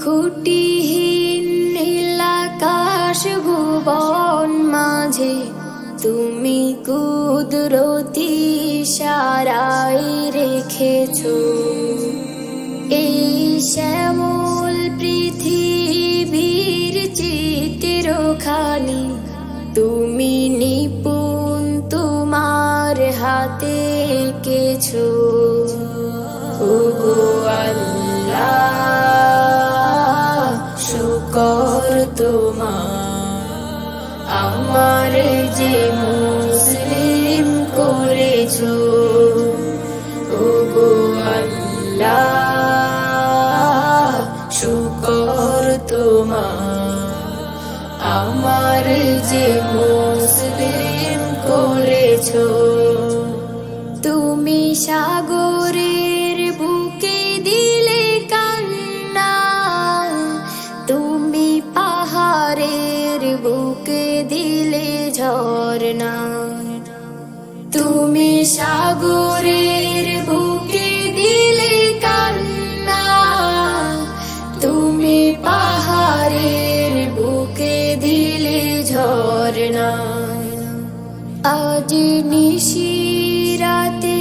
খুঁটিহীন নীল আকাশ ভুবন মাঝে তুমি কুদরতি ইশারায় রেখেছো এই শ্যামল পৃথিবীর চিত্রখানি তুমি নিপুণ তোমার হাতে এঁকেছো। ওগো আল্লাহ শুকর তোমার আমার যে মুসলিম করেছো। ওগো আল্লাহ শুকর তোমার আমার যে মুসলিম করেছো। তুমি সাগরের বুকে দিলে কান্না, তুমি পাহাড়ের বুকে দিলে ঝরনা, তুমি সাগরের বুকে দিলে কান্না, তুমি পাহাড়ের বুকে দিলে ঝরনা। আজ নিশিরাতে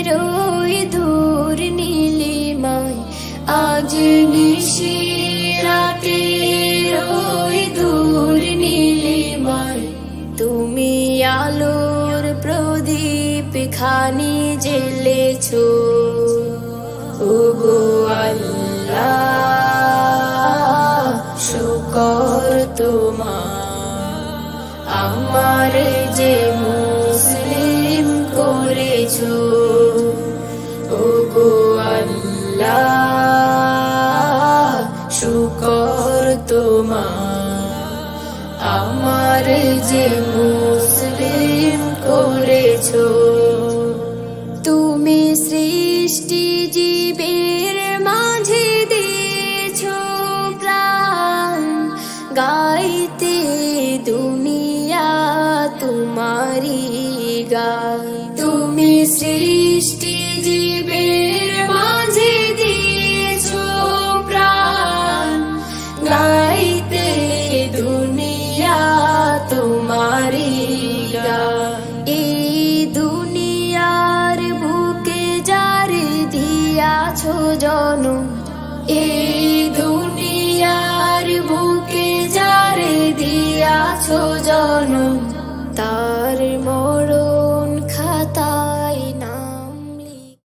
রই দূর নীলিমায়, আজ নিশিরাতে রই দূর নীলিমায়, তুমি আলোর প্রদীপ খানি জ্বেলেছো। ওগো আল্লাহ শুকর তোমার আমার যে মুসলিম করেছো। ওগো আল্লাহ শুকর তোমার আমার যে মুসলিম করেছো। তুমি সৃষ্টি জীবের মাঝে দিয়েছো প্রাণ, গাইতে দুনিয়া তোমারি গায়। তুমি সৃষ্টি জীবের মাঝে দিয়েছো প্রাণ, গাইতে দুনিয়া তোমারি গায়। এই দুনিয়ার বুকে যার দিয়াছো জনম, এই দুনিয়ার বুকে যার দিয়াছো জনম, তা